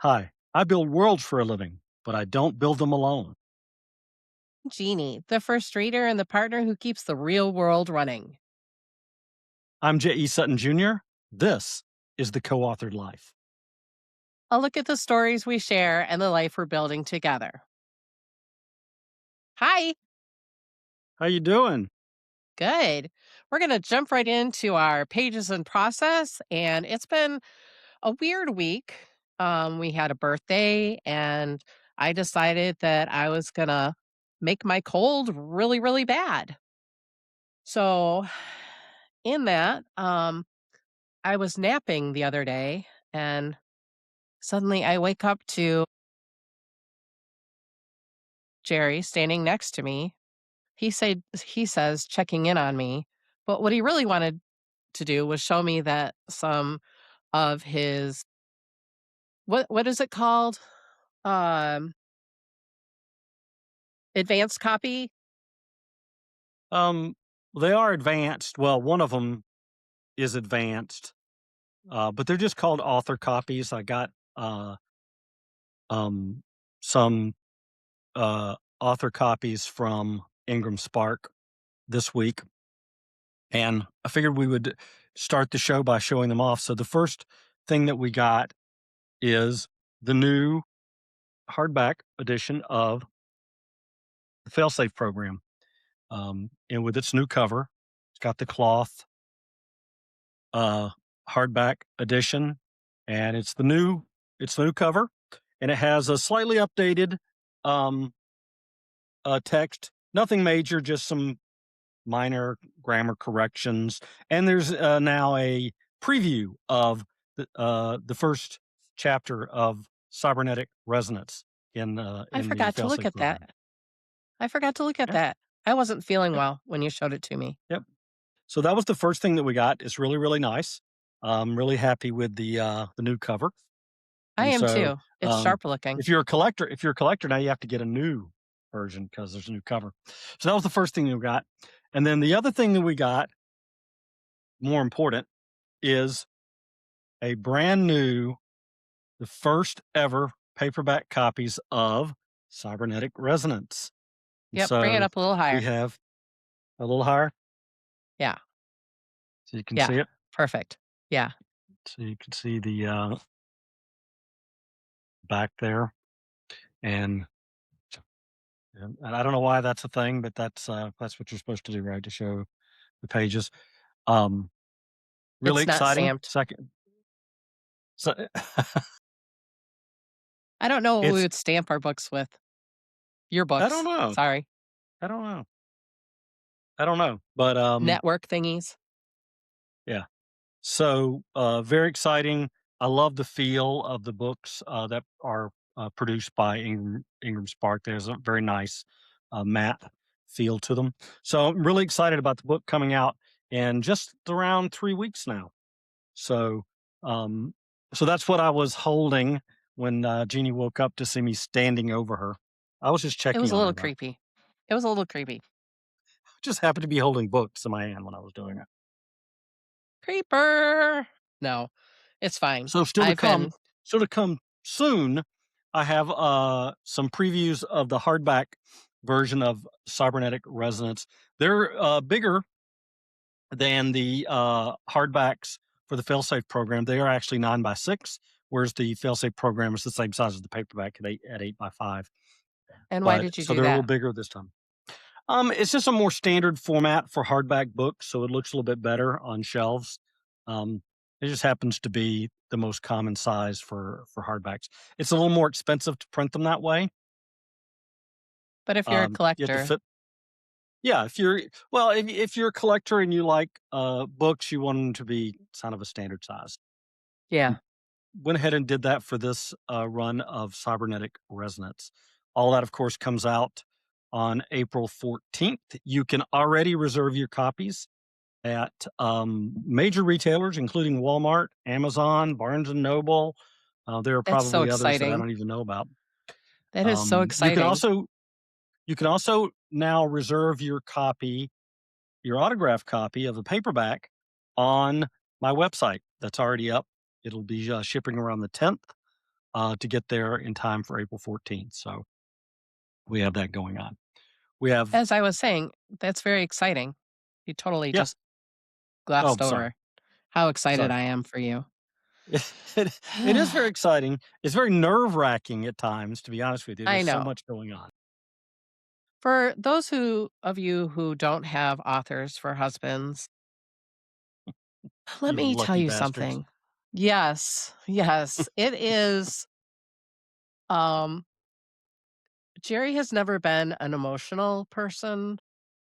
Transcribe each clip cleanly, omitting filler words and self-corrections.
Hi, I build worlds for a living, but I don't build them alone. Jeannie, the first reader and the partner who keeps the real world running. I'm J.E. Sutton Jr. This is the co-authored life. A look at the stories we share and the life we're building together. Hi, How you doing? good. We're going to jump right into our pages and process. And it's been a weird week. We had a birthday, and I decided that I was going to make my cold really, really bad. So, in that, I was napping the other day, and suddenly I wake up to Jerry standing next to me. He says checking in on me, but what he really wanted to do was show me that some of his what is it called? Um, advanced copy? Um, they are advanced. Well, one of them is advanced, but they're just called author copies. I got um, some author copies from Ingram Spark this week, and I figured we would start the show by showing them off. So the first thing that we got is the new hardback edition of the Failsafe Program, and with its new cover, it's got the cloth uh, hardback edition, and it's the new cover, and it has a slightly updated um, text. Nothing major, just some minor grammar corrections, and there's now a preview of the first chapter of Cybernetic Resonance I in the forgot to look Failsafe at Program. that. I forgot to look at Yeah. that. I wasn't feeling Yep. well when you showed it to me. Yep. So that was the first thing that we got. It's really, really nice. I'm really happy with the new cover. I And am so too. It's sharp looking. if you're a collector now, you have to get a new version because there's a new cover. So that was the first thing we got. And then the other thing that we got, more important, is a brand new, the first ever paperback copies of Cybernetic Resonance. And Yep, bring it so up a little we higher. have a little higher, Yeah, so you can yeah, see it. perfect. Yeah, So you can see the back there, and and I don't know why that's a thing, but that's what you're supposed to do, right? To show the pages. Um, really it's not exciting. stamped. Second, so I don't know what we it's would stamp our books with. Your I don't books, know, sorry. I don't know, I don't know, but Network thingies. yeah. So very exciting. I love the feel of the books that are produced by Ingram Spark. There's a very nice matte feel to them. So I'm really excited about the book coming out in just around 3 weeks now. So, um, so that's what I was holding when Jeannie woke up to see me standing over her. I was just It checking was a on little her, though. creepy. It was a little creepy. Just happened to be holding books in my hand when I was doing it. Creeper! No, it's fine. So I've been still to come soon. I have some previews of the hardback version of Cybernetic Resonance. They're bigger than the hardbacks for the Failsafe program. They are actually 9x6, whereas the Failsafe program is the same size as the paperback at 8x5. and why But did you so do they're a little that? bigger this time. It's just a more standard format for hardback books, so it looks a little bit better on shelves. Um, it just happens to be the most common size for hardbacks. It's a little more expensive to print them that way. But if you're a You have to collector, fit. Yeah, if you're a collector and you like books, you want them to be kind of a standard size. yeah, Went ahead and did that for this run of Cybernetic Resonance. All that, of course, comes out on April 14th. You can already reserve your copies at major retailers, including Walmart, Amazon, Barnes and Noble. There are that's so probably others that I exciting. don't even know about. That is so You can exciting. also now reserve your copy, your autographed copy of the paperback, on my website. That's already up. It'll be shipping around the 10th. to get there in time for April 14th. So we have that going on. We have, As I was saying, that's very exciting. You totally yeah. just Oh, glossed sorry. over how excited Sorry. I am for you. It is very exciting. It's very nerve wracking at times, to be honest with you. I There's so know. much going on. For those who of you who don't have authors for husbands, let You me tell lucky you bastards. something. Yes, yes, it is. Um, Jerry has never been an emotional person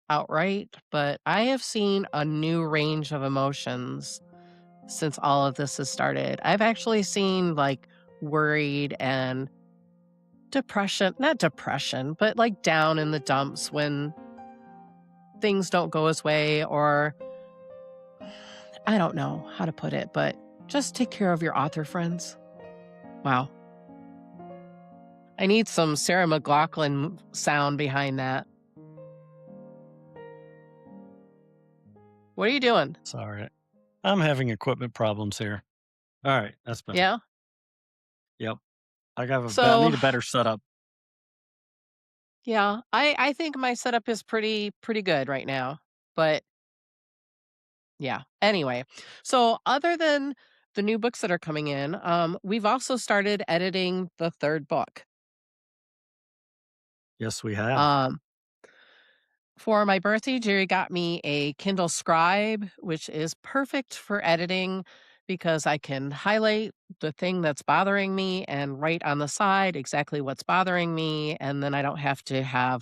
outright, but I have seen a new range of emotions since all of this has started. I've actually seen like worried and depression, not depression, but like down in the dumps when things don't go his way, or I don't know how to put it, but just take care of your author friends. Wow. I need some Sarah McLachlan sound behind that. What are you doing? Sorry. I'm having equipment problems here. All right, that's better. Yeah. Yep. I So, need a better setup. yeah, I think my setup is pretty good right now. But yeah. Anyway, so other than the new books that are coming in, we've also started editing the third book. Yes, we have. Um, for my birthday, Jerry got me a Kindle Scribe, which is perfect for editing because I can highlight the thing that's bothering me and write on the side exactly what's bothering me. And then I don't have to have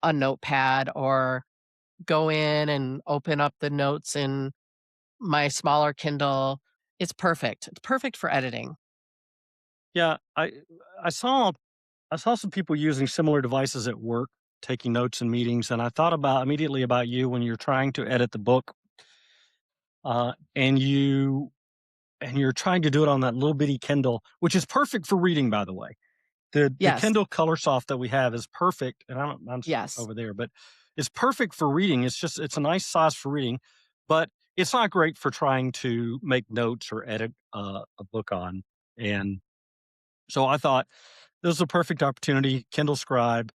a notepad or go in and open up the notes in my smaller Kindle. It's perfect. It's perfect for editing. Yeah, I saw I saw some people using similar devices at work, taking notes in meetings, and I thought about immediately about you when you're trying to edit the book, uh, and you and you're trying to do it on that little bitty Kindle, which is perfect for reading, by the way. The Yes. Kindle Color Soft that we have is perfect, and I'm Yes. over there, but it's perfect for reading. It's a nice size for reading, but it's not great for trying to make notes or edit a book on. And so I thought this was a perfect opportunity, Kindle Scribe.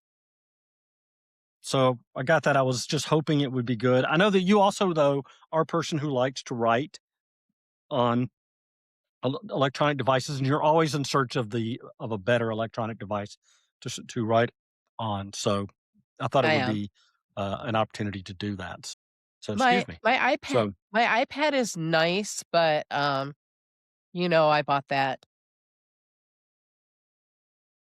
So I got that. I was just hoping it would be good. I know that you also, though, are a person who likes to write on electronic devices, and you're always in search of a better electronic device to write on. So I thought it I would am. be an opportunity to do that. So My excuse me. my iPad So my iPad is nice, but I bought that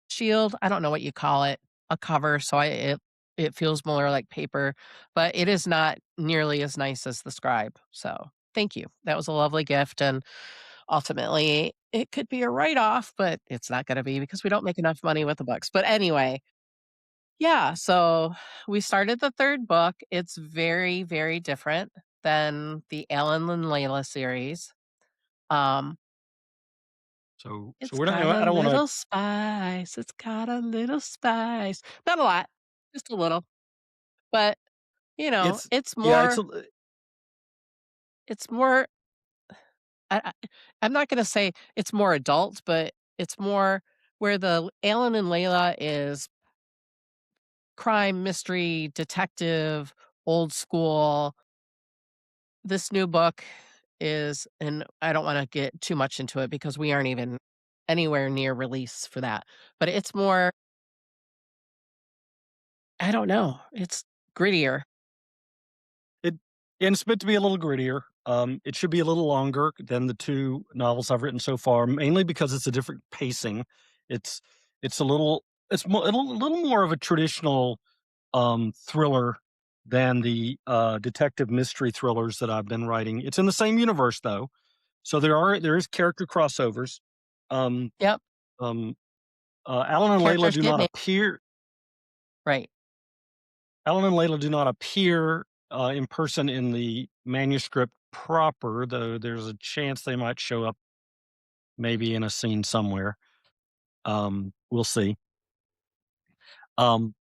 shield. I don't know what you call it, a cover, so it feels more like paper, but it is not nearly as nice as the Scribe. So thank you. That was a lovely gift, and ultimately it could be a write off, but it's not going to be because we don't make enough money with the books. But anyway, yeah. So we started the third book. It's very very different than the Alan and Layla series. Um, so it's we're not. got a I don't want to. little spice, it's got a little spice. Not a lot, just a little, but, It's it's yeah. It's more it's more I I'm not gonna say it's more adult, but it's more where the Alan and Layla is crime, mystery, detective, old school. This new book is, and I don't wanna get too much into it because we aren't even anywhere near release for that, but it's more, I don't know, it's grittier. it and it's meant to be a little grittier. It should be a little longer than the two novels I've written so far, mainly because it's a different pacing. It's it's a little a little more of a traditional thriller than the detective mystery thrillers that I've been writing. It's in the same universe though, so there is character crossovers. Um, Yep, um, Alan and Layla characters do get not named. appear. Right. Alan and Layla do not appear in person in the manuscript proper, though there's a chance they might show up maybe in a scene somewhere. We'll see. Um,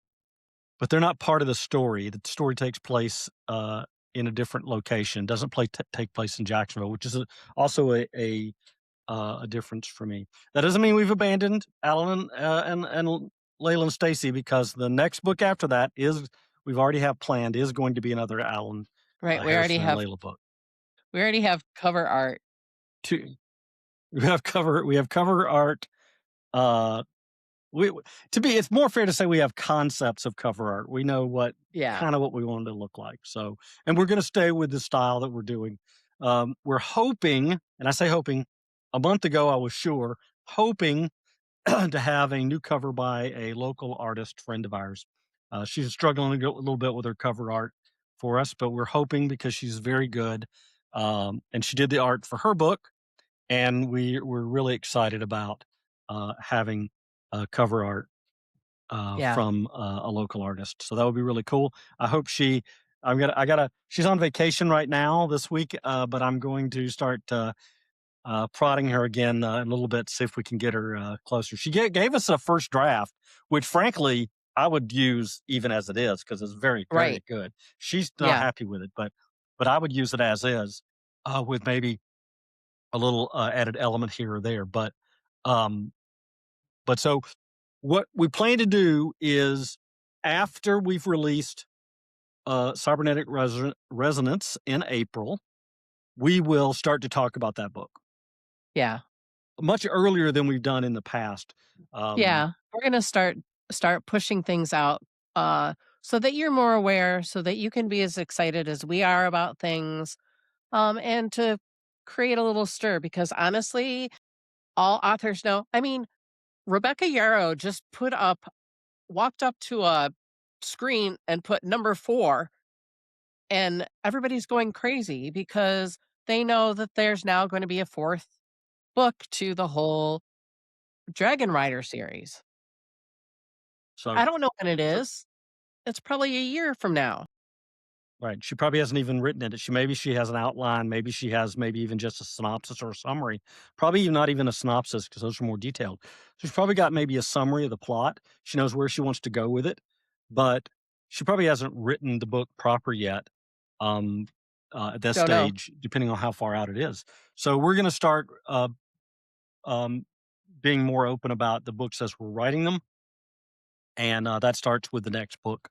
but they're not part of the story. The story takes place in a different location. Doesn't take place in Jacksonville, which is also a a difference for me. That doesn't mean we've abandoned Alan and Layla and Stacy, because the next book after that is we've already have planned is going to be another Alan Right, Harrison and Layla book. we already have cover art. Two, we have cover art. Uh, we to be it's more fair to say we have concepts of cover art. We know Yeah, kind of what we want it to look like. So, and we're going to stay with the style that we're doing. We're hoping, and I say hoping, a month ago I was sure, hoping to have a new cover by a local artist friend of ours. She's struggling a little bit with her cover art for us, but we're hoping, because she's very good, and she did the art for her book, and we're really excited about having cover art yeah, from a local artist. So that would be really cool. I hope she. I gotta. She's on vacation right now this week, but I'm going to start prodding her again in a little bit, see if we can get her closer. She gave us a first draft, which frankly I would use even as it is, because it's very, right, very good. She's not yeah. happy with it, but I would use it as is, with maybe a little added element here or there. Um, but so what we plan to do is, after we've released Cybernetic Resonance in April, we will start to talk about that book Yeah. much earlier than we've done in the past. Um, Yeah. We're gonna start pushing things out, so that you're more aware, so that you can be as excited as we are about things, and to create a little stir because honestly, all authors know. I mean, Rebecca Yarrow just walked up to a screen and put number 4, and everybody's going crazy because they know that there's now going to be a 4th book to the whole Dragon Rider series. so I don't know when it so is. It's probably a year from now. right, she probably hasn't even written it. Maybe she has an outline, maybe she has maybe even just a synopsis or a summary. Probably not even a synopsis, because those are more detailed. So she's probably got maybe a summary of the plot. She knows where she wants to go with it, but she probably hasn't written the book proper yet. Um, at this Don't know. stage, depending on how far out it is. So we're going to start um, being more open about the books as we're writing them, and that starts with the next book,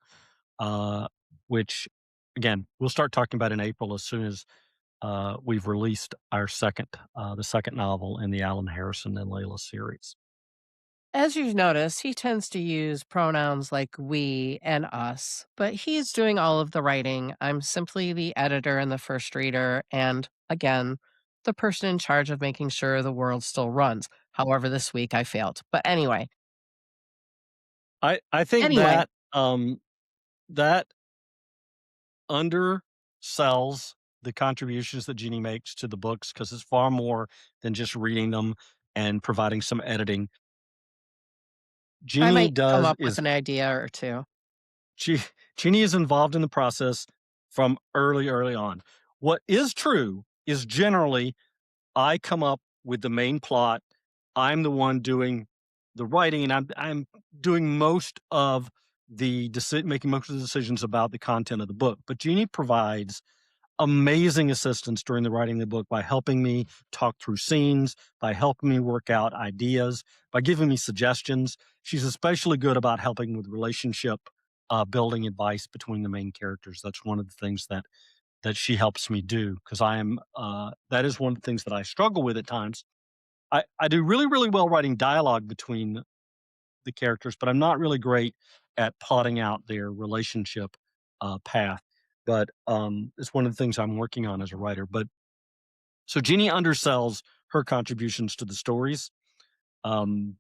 uh, which again we'll start talking about in April, as soon as we've released the second novel in the Alan Harrison and Layla series. As you've noticed, he tends to use pronouns like we and us, but he's doing all of the writing. I'm simply the editor and the first reader, and again, the person in charge of making sure the world still runs. However, this week I failed. But I think anyway, that undersells the contributions that Jeannie makes to the books, because it's far more than just reading them and providing some editing. I Jeannie might come does up with is an idea or two. She Jeannie is involved in the process from early on. What is true is, generally, I come up with the main plot. I'm the one doing the writing, and I'm doing most of making most of the decisions about the content of the book. But Jeannie provides amazing assistance during the writing of the book by helping me talk through scenes, by helping me work out ideas, by giving me suggestions. She's especially good about helping with relationship building advice between the main characters. That's one of the things that she helps me do, because that is one of the things that I struggle with at times. I do really, really well writing dialogue between the characters, but I'm not really great at plotting out their relationship path. But it's one of the things I'm working on as a writer. But so Jeannie undersells her contributions to the stories. Um,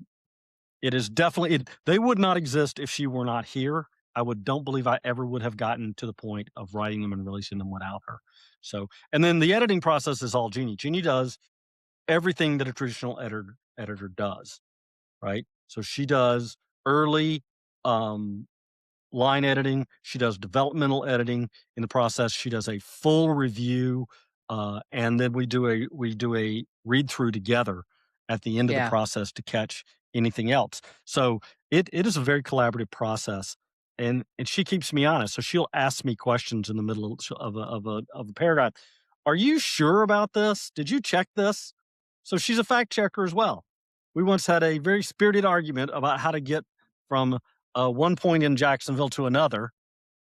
it is definitely they would not exist if she were not here. Don't believe I ever would have gotten to the point of writing them and releasing them without her. So, and then the editing process is all Jeannie. Jeannie does everything that a traditional editor does, right? So she does early um, line editing. She does developmental editing. In the process, she does a full review, and then we do a read through together at the end of the Yeah. process to catch anything else. So it is a very collaborative process, and she keeps me honest. So she'll ask me questions in the middle of a paragraph. Are you sure about this? Did you check this? So she's a fact checker as well. We once had a very spirited argument about how to get from one point in Jacksonville to another,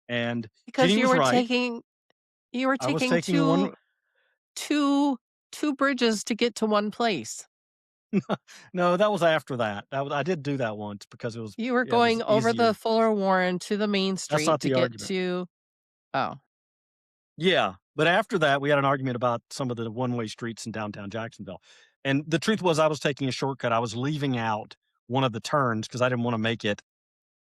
and Because Jeannie was right. you were I was taking taking one. two 2 bridges to get to one place. No, that was after that. I did do that once because it was You were yeah, it was going over the easier. Fuller Warren to the main That's street not to the get argument. to oh, Yeah, but after that, we had an argument about some of the one-way streets in downtown Jacksonville, and the truth was I was taking a shortcut. I was leaving out one of the turns because I didn't wanna make it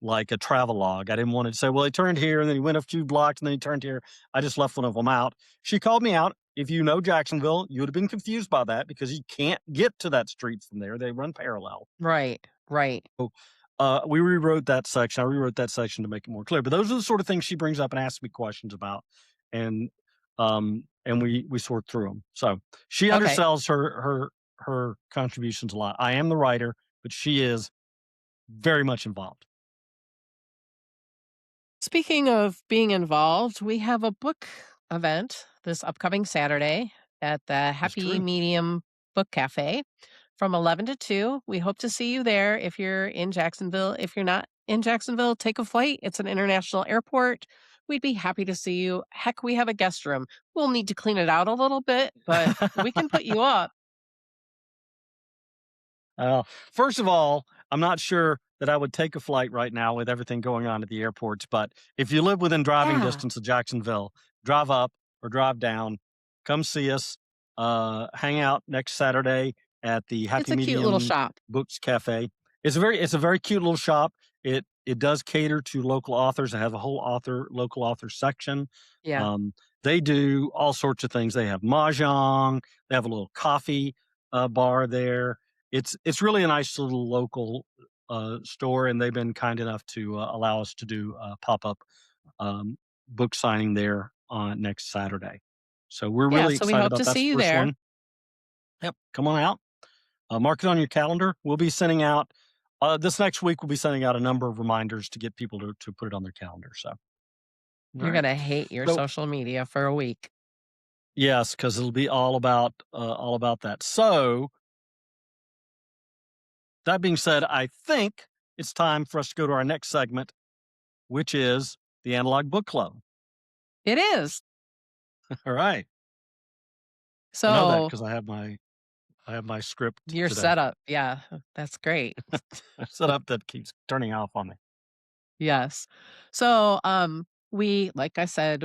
like a travelogue. I didn't want to say, "Well, he turned here, and then he went a few blocks, and then he turned here." I just left one of them out. She called me out. If you know Jacksonville, you would have been confused by that because you can't get to that street from there. They run parallel. right, right. So, we rewrote that section. I rewrote that section to make it more clear. But those are the sort of things she brings up and asks me questions about, and we sort through them. So she Okay. undersells her contributions a lot. I am the writer, but she is very much involved. Speaking of being involved, we have a book event this upcoming Saturday at the It's Happy true. Medium Book Cafe from 11 to 2. We hope to see you there if you're in Jacksonville. If you're not in Jacksonville, take a flight. It's an international airport. We'd be happy to see you. Heck, we have a guest room. We'll need to clean it out a little bit, but we can put you up. Uh, First of all, I'm not sure that I would take a flight right now with everything going on at the airports, but if you live within driving Yeah, distance of Jacksonville, drive up or drive down, come see us, hang out next Saturday at the it's Happy a cute little Medium shop. Books Cafe. It's a very cute little shop. It does cater to local authors. They have a whole local author section. Yeah. Um, they do all sorts of things. They have mahjong. They have a little coffee bar there. It's really a nice little local store, and they've been kind enough to allow us to do a pop up book signing there on next Saturday. So we're Yeah, really so we excited hope about to that see you first there. one. Yep, come on out. Mark it on your calendar. We'll be sending out this next week. We'll be sending out a number of reminders to get people to put it on their calendar. So, all You're right. gonna hate your So social media for a week. yes, because it'll be all about that. So that being said, I think it's time for us to go to our next segment, which is the Analog Book Club. It is. All right. I know that So because I have my script your today setup, yeah, that's great. set up that keeps turning off on me. Yes. So, we like I said,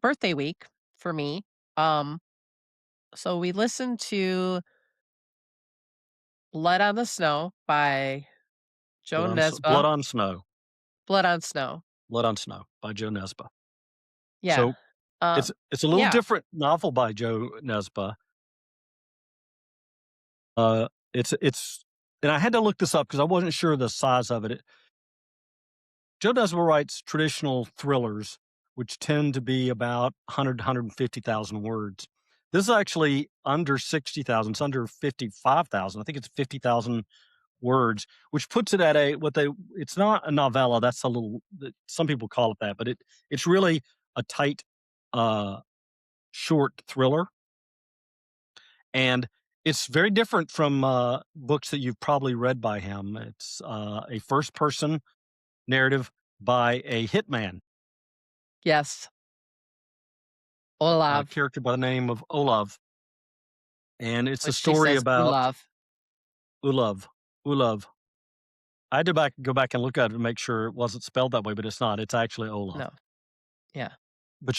birthday week for me. Um, so we listened to "Blood on the Snow" by Joe Blood Nesba. on Snow. "Blood on Snow." Blood on Snow by Joe Nesba. Yeah. So Uh, it's a little yeah. different novel by Joe Nesba. It's and I had to look this up because I wasn't sure the size of it. Joe Nesbo writes traditional thrillers, which tend to be about 100 150,000 words. This is actually under 60,000. It's under 55,000. I think it's 50,000 words, which puts it at a what they. It's not a novella. That's a little. Some people call it that, but it's really a tight, uh, short thriller, and it's very different from books that you've probably read by him. It's a first person narrative by a hitman, Yes. a Olav, character by the name of Olav, and it's a but she story says about Ulav. Olav. Olav. I had to go back and look at it to make sure it wasn't spelled that way, but it's not. It's actually Olav. No. Yeah. But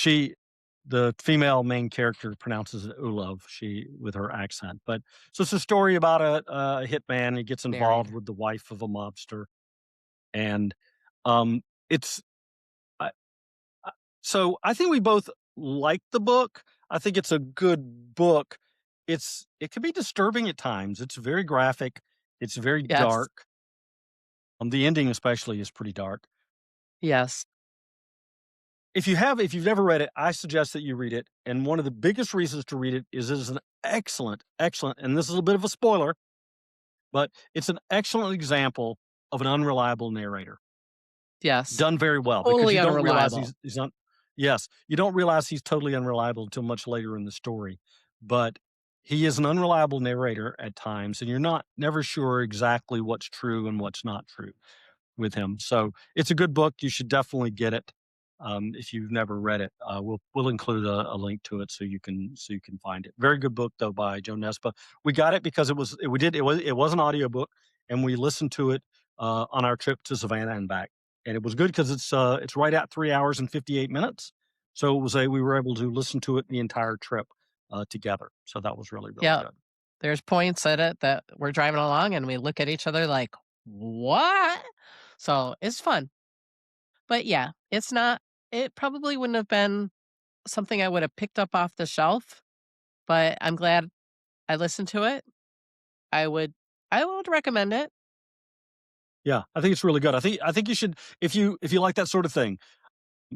the female main character pronounces it Olav. She with her accent. But so it's a story about a hitman. He gets involved Narrator. with the wife of a mobster, and um, it's I, so I think we both like the book. I think it's a good book. It can be disturbing at times. It's very graphic. It's very Yes. dark. The ending especially is pretty dark. Yes. If you've never read it, I suggest that you read it. And one of the biggest reasons to read it is an excellent, and this is a bit of a spoiler, but it's an excellent example of an unreliable narrator. Yes. Done very well because Totally you don't realize unreliable. he's yes, you don't realize he's totally unreliable until much later in the story. But he is an unreliable narrator at times, and you're not never sure exactly what's true and what's not true with him. So it's a good book. You should definitely get it if you've never read it. We'll include a link to it so you can find it. Very good book though by Joe Nespa. We got it because it was an audiobook and we listened to it on our trip to Savannah and back, and it was good because it's right at 3 hours and 58 minutes. So we were able to listen to it the entire trip together. So that was really Yeah. good. There's points in it that we're driving along and we look at each other like, "What?" So, it's fun. But yeah, it probably wouldn't have been something I would have picked up off the shelf, but I'm glad I listened to it. I would I would recommend it. Yeah, I think it's really good. I think you should if you like that sort of thing.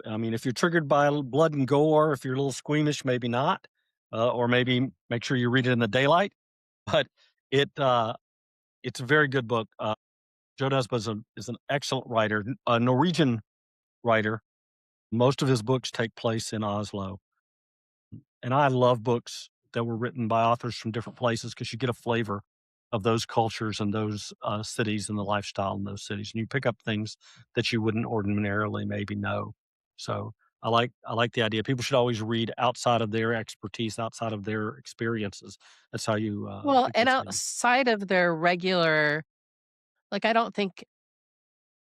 I mean, if you're triggered by blood and gore, if you're a little squeamish, maybe not, or maybe make sure you read it in the daylight. But it it's a very good book. Joe Nesbø is an excellent writer, a Norwegian writer. Most of his books take place in Oslo, and I love books that were written by authors from different places because you get a flavor of those cultures and those cities and the lifestyle in those cities, and you pick up things that you wouldn't ordinarily maybe know. So I like the idea. People should always read outside of their expertise, outside of their experiences. That's how you. I Well, think and that's how you. outside of their regular I don't think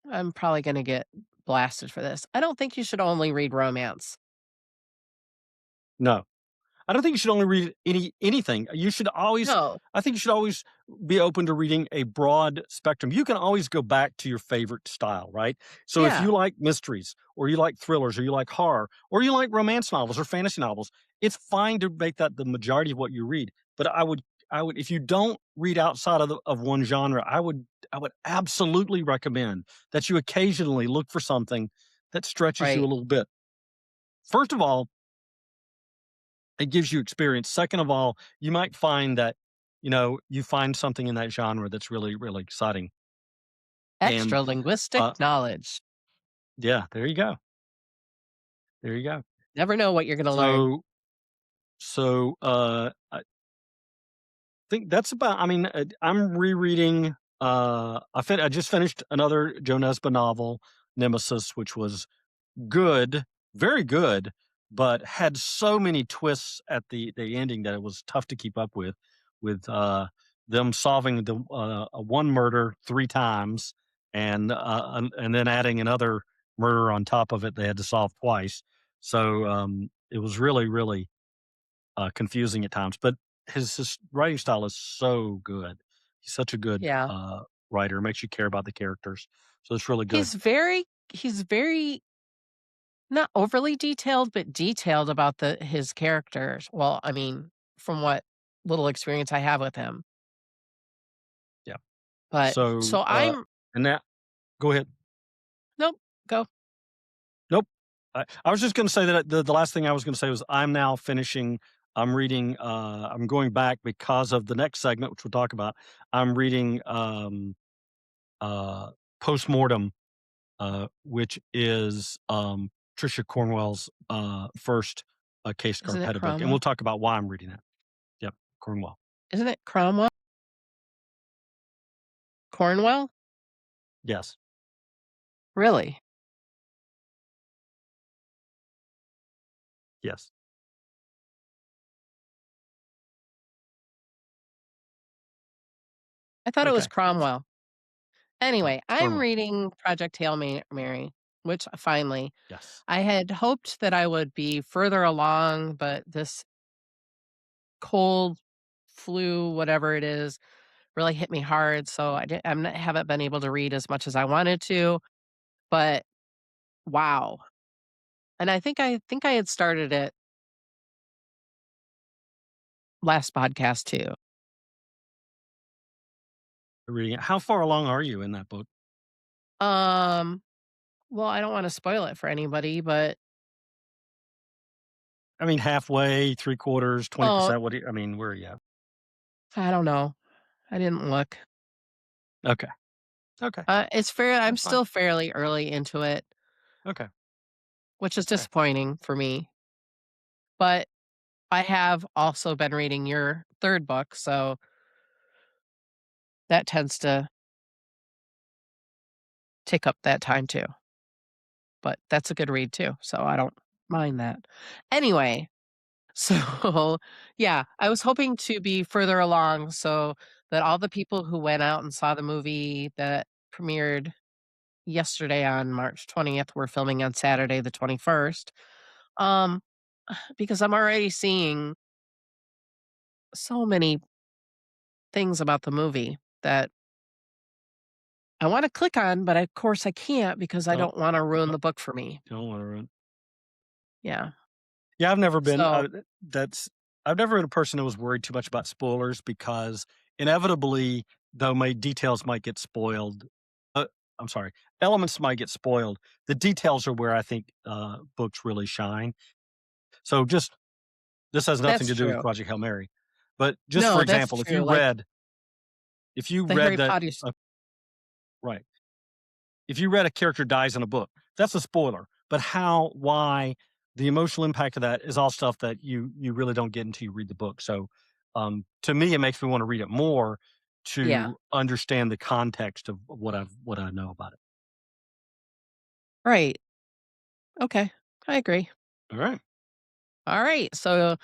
I'm probably gonna get blasted for this. I don't think you should only read romance. No, I don't think you should only read anything. You should always No. I think you should always be open to reading a broad spectrum. You can always go back to your favorite style, right? So if Yeah, you like mysteries or you like thrillers or you like horror or you like romance novels or fantasy novels, it's fine to make that the majority of what you read. But I would if you don't read outside of one genre, I would absolutely recommend that you occasionally look for something that stretches you a right. little bit. First of all, it gives you experience. Second of all, you might find that, you find something in that genre that's really exciting. And, Extra linguistic uh knowledge. yeah, there you go. There you go. Never know what you're gonna learn. So I think that's about I mean, I'm rereading, I just finished another Joe Nesbø novel, Nemesis, which was good, very good, but had so many twists at the ending that it was tough to keep up with them solving the one murder 3 times and then adding another murder on top of it they had to solve twice. So, it was really, confusing at times, but his writing style is so good. He's such a good, Yeah. writer, makes you care about the characters. So it's really good. He's very not overly detailed, but detailed about his characters. Well, I mean, from what little experience I have with him. Yeah. But So, so I'm and that go ahead. nope, go. Nope. I was just gonna say that the last thing I was gonna say was I'm reading, I'm going back because of the next segment, which we'll talk about. I'm reading, uh, Postmortem, which is, Trisha Cornwell's, first, Case Isn't it Scarpetta book, and Cromwell? we'll talk about why I'm reading that. Yep, Cornwell. Isn't it Cromwell? Cornwell? Yes, Really? yes. I thought it was Okay. Cromwell. No, Anyway, it's I'm Cornwell. reading Project Hail Mary, which finally Yes. I had hoped that I would be further along, but this cold, flu, whatever it is, really hit me hard. So haven't been able to read as much as I wanted to. But wow! And I think I had started it last podcast too. Reading it. How far along are you in that book? Um, well, I don't want to spoil it for anybody, but I mean, halfway, 3 quarters, oh, 20%, I mean, where are you at? I don't know. I didn't look. Okay, okay, It's fair. I'm that's fine. still fairly early into it, Okay, which is okay. disappointing for me. But I have also been reading your 3rd book, so that tends to take up that time too, but that's a good read too, so I don't mind that. Anyway, so, yeah, I was hoping to be further along so that all the people who went out and saw the movie that premiered yesterday on March 20th, we're filming on Saturday the 21st, um, because I'm already seeing so many things about the movie that I wanna click on, but of course I can't because I Don't don't wanna ruin don't the book for me. don't wanna run. Yeah. Yeah, I've never been, So that's I've never been a person who was worried too much about spoilers because inevitably, though my details might get spoiled, uh, I'm sorry, elements might get spoiled, the details are where I think, books really shine. So just this has nothing that's to do with true. Project Hail Mary, but just for No, that's example, true, like, if you the read Harry that Potter right. If you read a character dies in a book, that's a spoiler. But how, why, the emotional impact of that is all stuff that you really don't get until you read the book. So, to me, it makes me want to read it more Yeah, to understand the context of what I know about it. right. Okay, I agree. All right. Alright, so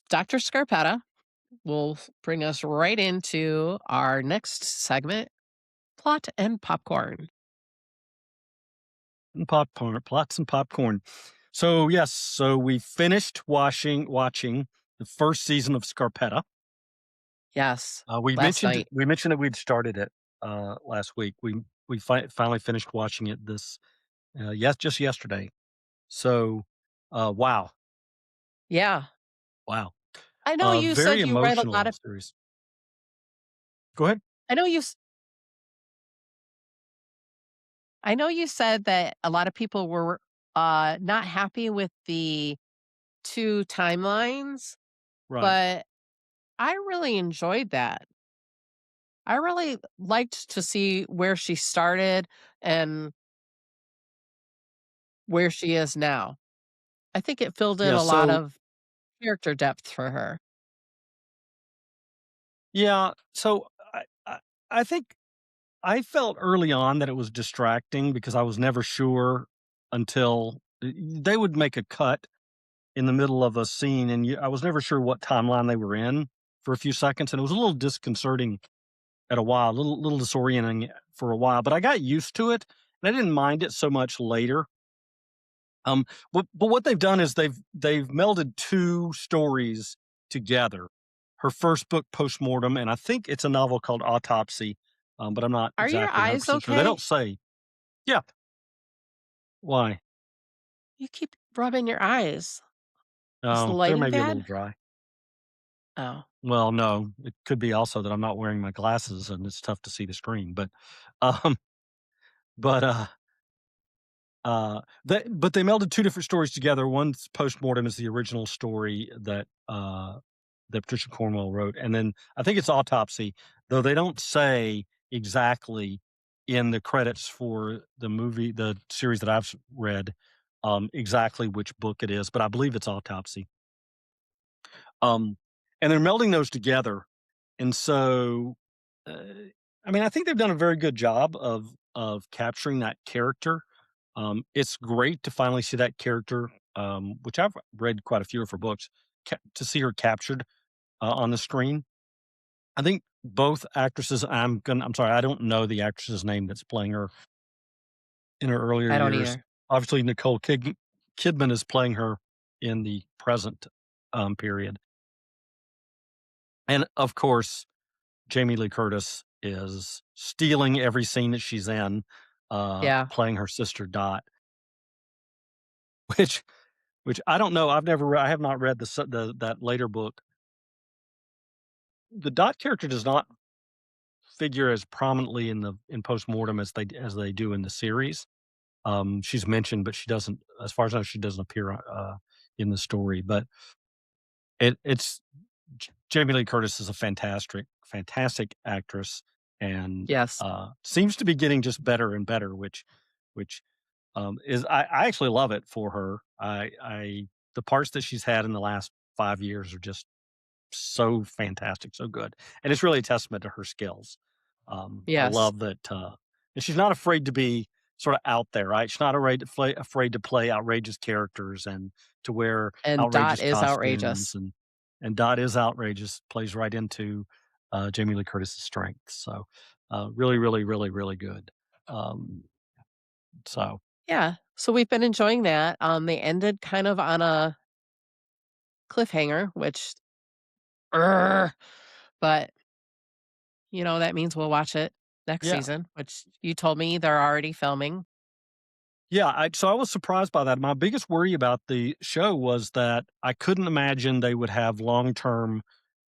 Dr. Scarpetta will bring us right into our next segment, plot and popcorn. And popcorn, plots and popcorn. So yes, so we finished watching the first season of Scarpetta. Yes, last night. We mentioned that we'd started it last week. We finally finished watching it this yes, just yesterday. So, wow, Yeah. wow, I know you very said you read a lot emotional of series. Go ahead. I know I know you said that a lot of people were, not happy with the 2 timelines, Right. but I really enjoyed that. I really liked to see where she started and where she is now. I think it filled in Yeah. a lot So of character depth for her. yeah. So I think I felt early on that it was distracting because I was never sure until they would make a cut in the middle of a scene, and I was never sure what timeline they were in for a few seconds, and it was a little disconcerting at a while, little disorienting for a while, but I got used to it, and I didn't mind it so much later. Um, but what they've done is they've melded 2 stories together. Her first book, Postmortem, and I think it's a novel called Autopsy, but I'm not Are your exactly eyes 100% sure. They okay? don't say. Yeah. Why? You keep rubbing your eyes. Is the They're lighting maybe a little bad? dry. Oh. Well, no, it could be also that I'm not wearing my glasses and it's tough to see the screen, um, but, they melded 2 different stories together. One's Postmortem is the original story that Patricia Cornwell wrote, and then I think it's Autopsy, though they don't say exactly in the credits for the series that I've read, exactly which book it is, but I believe it's Autopsy. Um, and they're melding those together, and so, uh, I mean, I think they've done a very good job of capturing that character. It's great to finally see that character, which I've read quite a few of her books, to see her captured on the screen. I think both actresses. I'm sorry, I don't know the actress's name that's playing her in her earlier I don't years. either. Obviously, Kidman is playing her in the present period, and of course, Jamie Lee Curtis is stealing every scene that she's in, Yeah. playing her sister Dot, which I don't know. I have not read the that later book. The Dot character does not figure as prominently in Postmortem as they do in the series. She's mentioned, but she doesn't, as far as I know, she doesn't appear in the story. But it's Jamie Lee Curtis is a fantastic actress, and Yes. seems to be getting just better and better, which is I actually love it for her. I the parts that she's had in the last 5 years are just so fantastic, so good, and it's really a testament to her skills. I Yes. love that, and she's not afraid to be sort of out there, right? She's not afraid to play outrageous characters and to wear And Dot outrageous is costumes, outrageous. and Dot is outrageous, plays right into, Jamie Lee Curtis's strengths, so, really, really, really, really good. Um, so Yeah. So we've been enjoying that. They ended kind of on a cliffhanger, which, Urgh, but that means we'll watch it next yeah. season, which you told me they're already filming. Yeah, I was surprised by that. My biggest worry about the show was that I couldn't imagine they would have long-term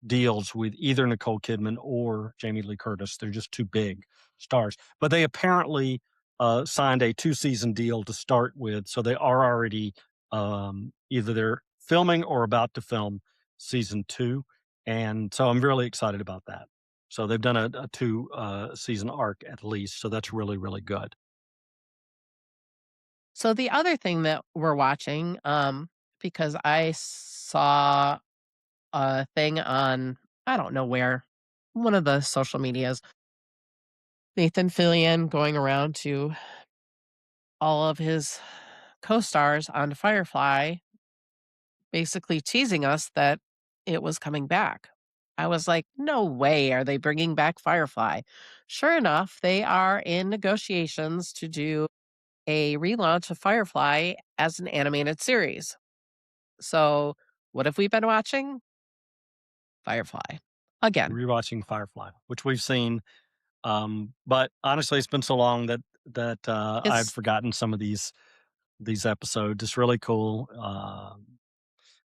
deals with either Nicole Kidman or Jamie Lee Curtis. They're just too big stars. But they apparently, signed a two-season deal to start with, so they are already, either they're filming or about to film season 2, and so I'm really excited about that. So they've done a 2, season arc at least, so that's really, really good. So the other thing that we're watching, because I saw a thing on, I don't know where, one of the social medias, Nathan Fillion going around to all of his co-stars on Firefly, basically teasing us that it was coming back. I was like, no way are they bringing back Firefly. Sure enough, they are in negotiations to do a relaunch of Firefly as an animated series. So, what have we been watching? Firefly. Again. Rewatching Firefly, which we've seen, but honestly, it's been so long that I've It's forgotten some of these episodes. It's really cool.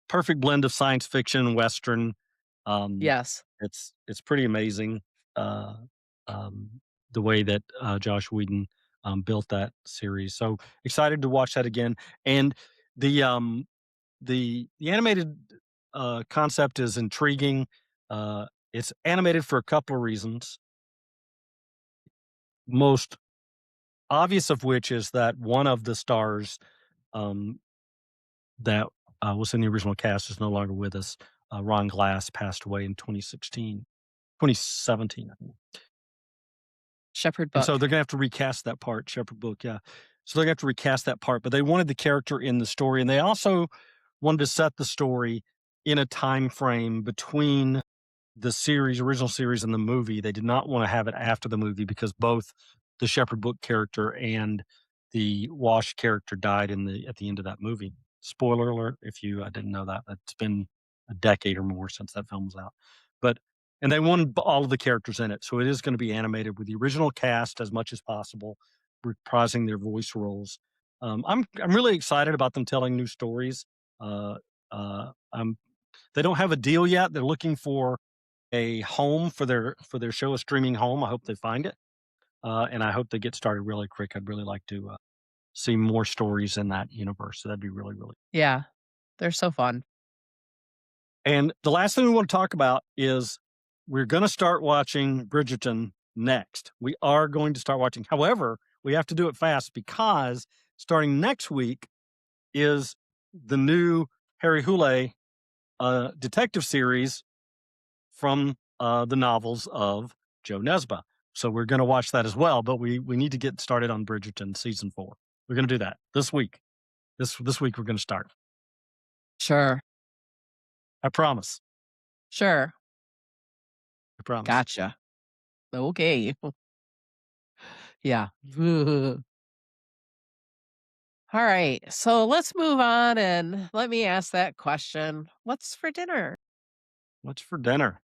Perfect blend of science fiction and western. Um, yes. it's pretty amazing, uh, the way that, Josh Whedon, built that series. So excited to watch that again. And the, um, the animated, concept is intriguing. It's animated for a couple of reasons. Most obvious of which is that one of the stars, um, that, was in the original cast is no longer with us. Ron Glass passed away in 2017, I think. Shepherd And so Book. they're gonna have to recast that part, Shepherd Book, yeah. So they're gonna have to recast that part, but they wanted the character in the story, and they also wanted to set the story in a time frame between the original series and the movie. They did not wanna have it after the movie because both the Shepherd Book character and the Wash character died at the end of that movie. Spoiler alert if you, didn't know that. It's been a decade or more since that film was out. But and they wanted all of the characters in it, so it is gonna be animated with the original cast as much as possible, reprising their voice roles. I'm really excited about them telling new stories. Uh, I'm they don't have a deal yet. They're looking for a home for their show, a streaming home. I hope they find it, and I hope they get started really quick. I'd really like to see more stories in that universe. So that'd be really, really. Yeah. They're so fun. And the last thing we want to talk about is we're going to start watching Bridgerton next. We are going to start watching. However, we have to do it fast because starting next week is the new Harry Hule detective series from, the novels of Joe Nesbø. So we're gonna watch that as well, but we need to get started on Bridgerton season 4. We're gonna do that this week. This week we're gonna start. Sure. I promise. Sure. I promise. Gotcha. Okay. Yeah. All right. So let's move on and let me ask that question. What's for dinner? What's for dinner?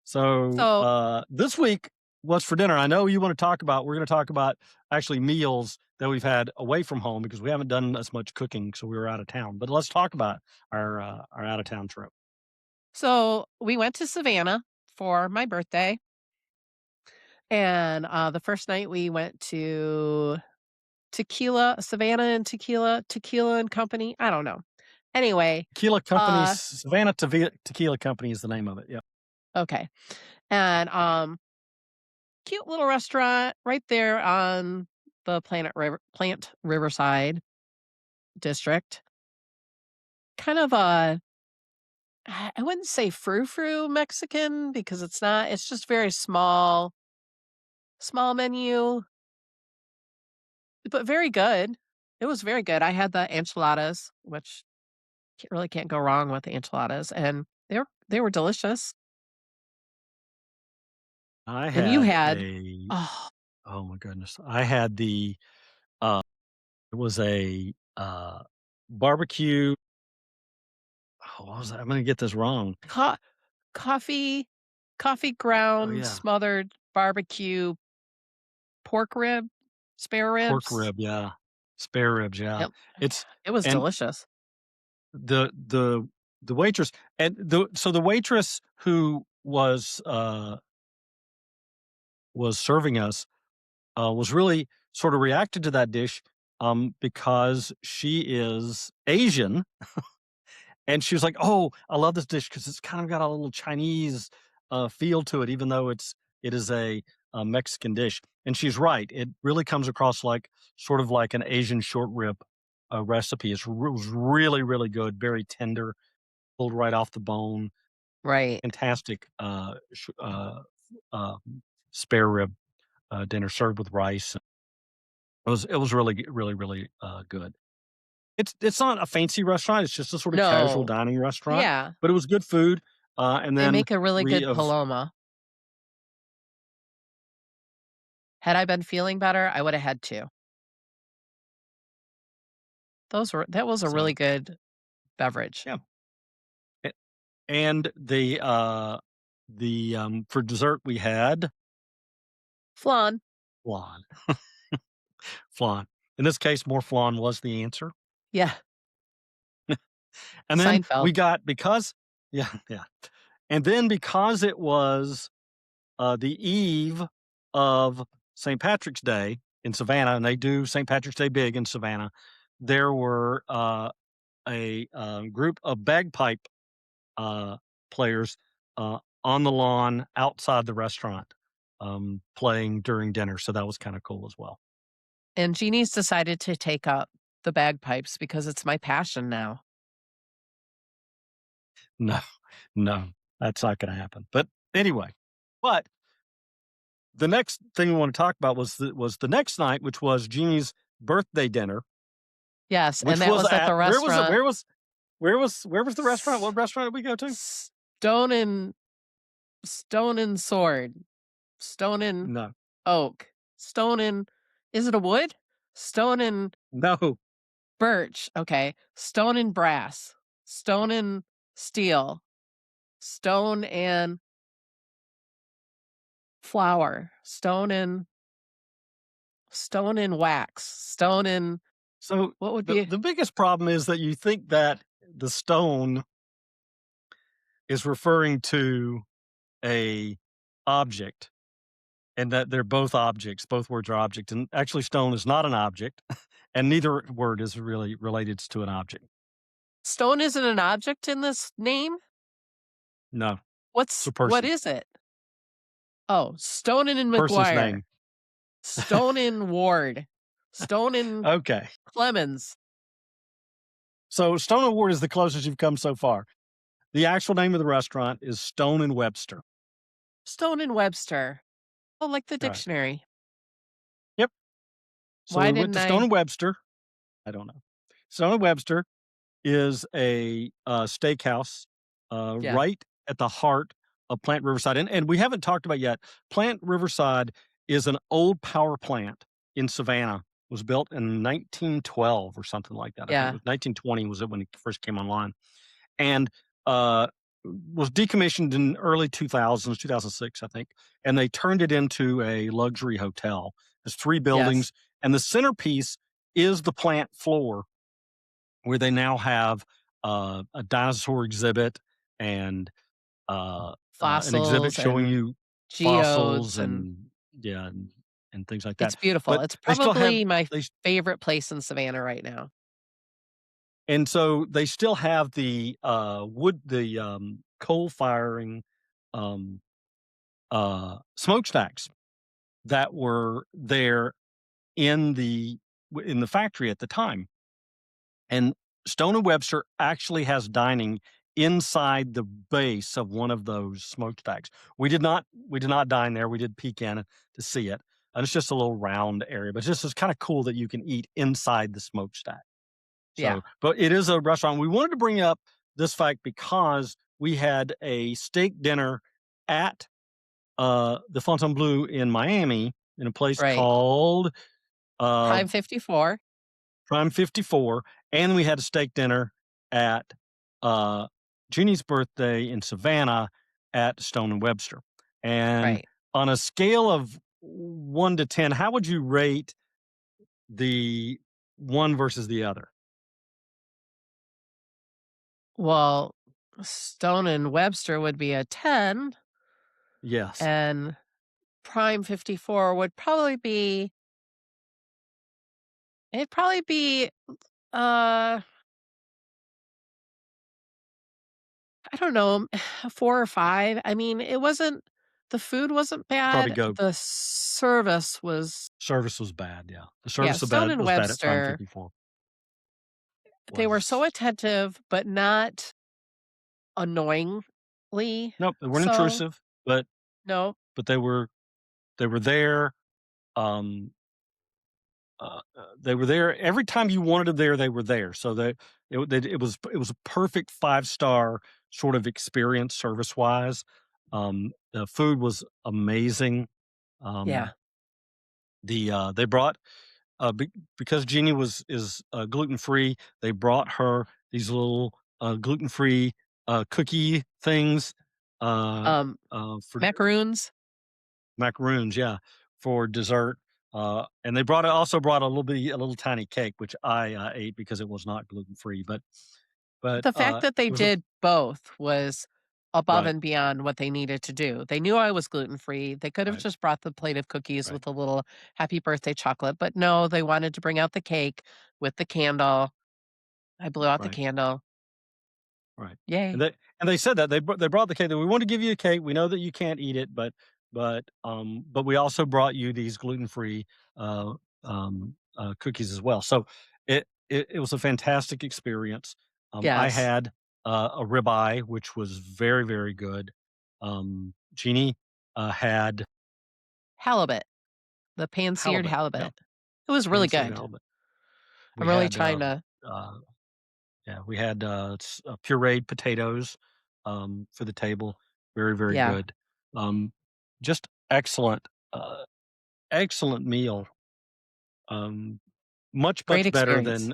So, So, this week, what's for dinner? I know you wanna talk about we're gonna talk about actually meals that we've had away from home because we haven't done as much cooking, so we were out of town. But let's talk about our out of town trip. so we went to Savannah for my birthday. And the first night we went to Tequila, Savannah and Tequila and Company. I don't know. Anyway, Tequila Company, uh, Savannah Tequila Company is the name of it, yeah. okay. And cute little restaurant right there on the Plant Riverside district. Kind of I wouldn't say frou-frou Mexican because it's not, it's just very small menu, but very good. It was very good. I had the enchiladas, which really can't go wrong with the enchiladas, and they were delicious. I And you had had a oh, oh my goodness. I had uh, it was barbecue. Oh, what was that? I'm gonna get this wrong. co coffee coffee Oh, ground yeah. smothered barbecue pork rib, spare Pork ribs. rib, yeah. Spare ribs, yeah. Yep. It's It was and delicious. the waitress and the waitress who was serving us, was really sort of reacted to that dish, because she is Asian, and she was like, "Oh, I love this dish because it's kind of got a little Chinese, feel to it, even though it is a Mexican dish." And she's right. It really comes across like sort of like an Asian short rib, recipe. It was really, really good, very tender, pulled right off the bone. Right. Fantastic, spare rib, dinner served with rice. It was really, really, really, good. It's not a fancy restaurant, it's just a sort of casual No. dining restaurant, Yeah. but it was good food, and They then make a really we good have paloma. Had I been feeling better, I woulda had 2. That was a really so, good beverage. yeah, a and for dessert, we had Flan. flan. Flan. In this case, more flan was the answer, Yeah. and then Seinfeld. we got because yeah, yeah, and then because it was, the eve of St. Patrick's Day in Savannah, and they do St. Patrick's Day big in Savannah. There were group of bagpipe uh, players on the lawn outside the restaurant, playing during dinner. So that was kind of cool as well. And Jeannie's decided to take up the bagpipes because it's my passion now. No, no, that's not going to happen. But anyway, but the next thing we want to talk about was the next night, which was Jeannie's birthday dinner, Yes, and which that was was at the at where was it? restaurant Where was the restaurant? S What restaurant did we go to? Stone and Stone and Sword, Stone and No, Oak, Stone and is it a wood? Stone and no. Birch, okay. Stone and Brass, Stone and Steel, Stone and Flower, Stone and Wax, Stone and So what would the be the biggest problem is that you think that the stone is referring to a object and that they're both objects, both words are object, and actually stone is not an object, and neither word is really related to an object. Stone isn't an object in this name? No, it's a What person. is it? Oh, Stone and Person's McGuire, name. Stone and Ward, Stone and Okay. Clemens, So Stone and Ward is the closest you've come so far. The actual name of the restaurant is Stone and Webster. Stone and Webster. Oh, like the Right. dictionary. Yep. So Why we went didn't to Stone I and Webster. I don't know. Stone and Webster is a, steakhouse, Yeah, right at the heart of Plant Riverside, and we haven't talked about yet. Plant Riverside is an old power plant in Savannah. It was built in 1912 or something like that. I think it yeah. was 1920 was it when it first came online, and, uh, was decommissioned in early 2000s, 2006, I think, and they turned it into a luxury hotel. There's 3 Yes. buildings, and the centerpiece is the plant floor where they now have, a dinosaur exhibit and, an exhibit Fossils showing and you fossils geodes, and and yeah, and things like it's that. beautiful. But It's they still have probably my they s favorite place in Savannah right now. and so they still have coal firing, um, smokestacks that were there in the factory at the time. And Stone& and Webster actually has dining inside the base of one of those smokestacks. We did not dine there. We did peek in to see it, and it's just a little round area, but it's just kind of cool that you can eat inside the smokestack. Yeah, So, but it is a restaurant. We wanted to bring up this fact because we had a steak dinner at the Fontainebleau in Miami in a place right. called uh, Prime 54. Prime 54, and we had a steak dinner at uh, Jeannie's birthday in Savannah at Stone and Webster. And Right. on a scale of 1 to 10, how would you rate the one versus the other? Well, Stone and Webster would be a 10, Yes, and Prime 54 would probably be it'd probably be, uh, I don't know, 4 or 5. I mean, it wasn't the food wasn't probably bad, go. the service was Service was bad. Yeah, the yeah, service Stone and was bad at Prime Webster, 54. they were so Was attentive, but not annoyingly Nope, they weren't so. intrusive, but No. they were there. Um, they were there every time you wanted them there. They were there, so it was a perfect 5-star sort of experience service wise. The food was amazing. Yeah. Um, they brought because Jeannie is gluten free. They brought her these little gluten free cookie things uh, Um, for Macaroons. macaroons, yeah, for dessert. And they also brought a little tiny cake, which I ate because it was not gluten free. But The fact that they it was a did both was above right, and beyond what they needed to do. They knew I was gluten free. They could have right, just brought the plate of cookies right, with a little happy birthday chocolate, but no, they wanted to bring out the cake with the candle. I blew out the right. candle. Right. And Yay. they said that they brought the cake that we want to give you a cake. We know that you can't eat it, but we also brought you these gluten-free cookies as well. So it was a fantastic experience. I Yes. had a ribeye, which was very, very good. Jeannie had Halibut, the pan-seared halibut. Yeah, halibut. It was really pan-seared good. halibut. I'm We really had trying to uh, Yeah, we had, pureed potatoes, for the table. Very, very yeah, good. Um, just excellent, excellent meal. Um, much, great much better experience.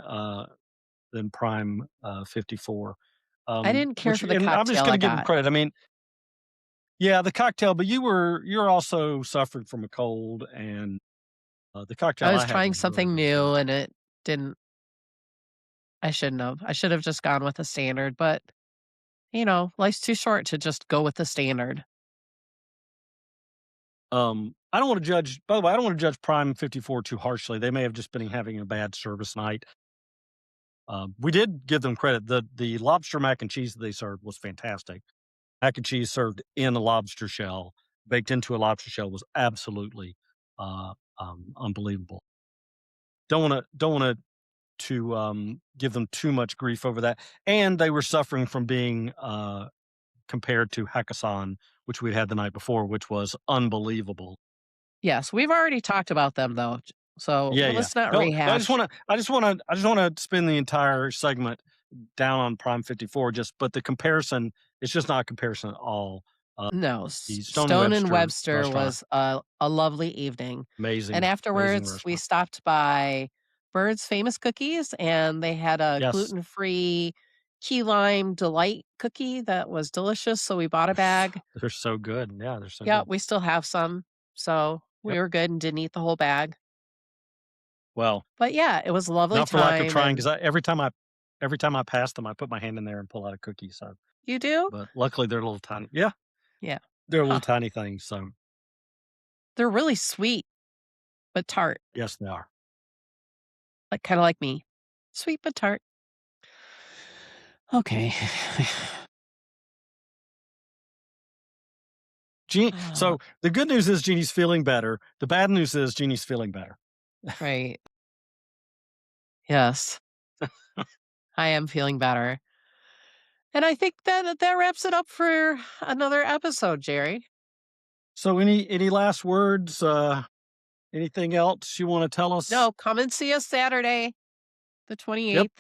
than Prime, 54. I didn't care Which for the and I'm just cocktail gonna I give them got. credit. I mean, yeah, the cocktail, but you're also suffering from a cold, and, the I cocktail was I had trying was very, something very new good. and it didn't I shouldn't have. I should have just gone with the standard, but, life's too short to just go with the standard. I don't wanna judge by the way, I don't wanna judge Prime 54 too harshly. They may have just been having a bad service night. We did give them credit. The lobster mac and cheese that they served was fantastic. Mac and cheese served in a lobster shell, baked into a lobster shell, was absolutely unbelievable. Don't want to give them too much grief over that. And they were suffering from being compared to Hakkasan, which we had the night before, which was unbelievable. Yes, we've already talked about them though, so Yeah, yeah. let's not No, no, rehash. I just wanna spend the entire segment down on Prime 54, just but the comparison, it's just not a comparison at all. Uh, No, the Stone& and Stone and Webster Webster restaurant, was a lovely evening, and amazing, amazing afterwards, we restaurant. stopped by Bird's Famous Cookies, and they had a Yes. gluten-free key lime delight cookie that was delicious, so we bought a bag. They're so good. Yeah, they're so Yeah, good. we still have some, so we Yep. were good and didn't eat the whole bag. Well, But yeah, it was a lovely not for lack of time, trying, and 'cause every time I pass them, I put my hand in there and pull out a cookie, so you do? but luckily, they're little tiny. Yeah, Yeah. they're little Huh. tiny things, so They're really sweet, but tart, yes, they are. like kinda like me. Sweet but tart. Okay. So the good news is Jeannie's feeling better. The bad news is Jeannie's feeling better. Right. Yes, I am feeling better. And I think that wraps it up for another episode, Jerry. So any last words? Anything else you want to tell us? No, come and see us Saturday, the Yep. 28th.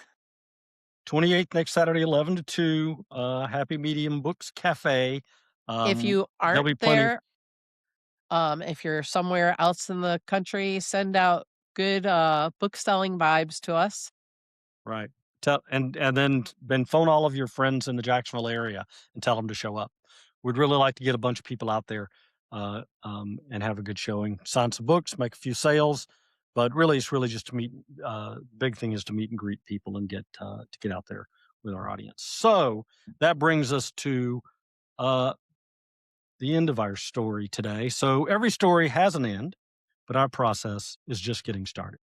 28th next Saturday, 11 to 2, Happy Medium Books Cafe. If Um, you there'll aren't be plenty. there, if you're somewhere else in the country, send out good book selling vibes to us. Right. Tell and then phone all of your friends in the Jacksonville area and tell them to show up. We'd really like to get a bunch of people out there, and have a good showing, sign some books, make a few sales, but really, it's really just to meet, big thing is to meet and greet people and to get out there with our audience. So, that brings us to, uh, the end of our story today. So, every story has an end, but our process is just getting started.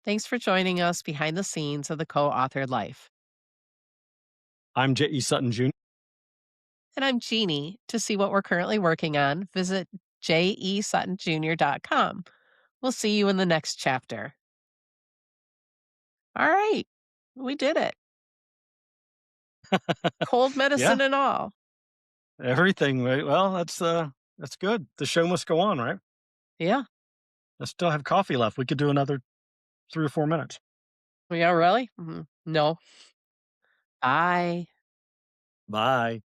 Thanks for joining us behind the scenes of the co authored life. I'm J.E. Sutton Jr. And I'm Jeannie. To see what we're currently working on, visitjesuttonjr.com. We'll see you in the next chapter. All right. We did it. Cold Yeah. medicine and all. Everything, right? Well, that's good. The show must go on, right? Yeah. I still have coffee left. We could do another 3 or 4 minutes. Yeah, really? No. Bye. Bye.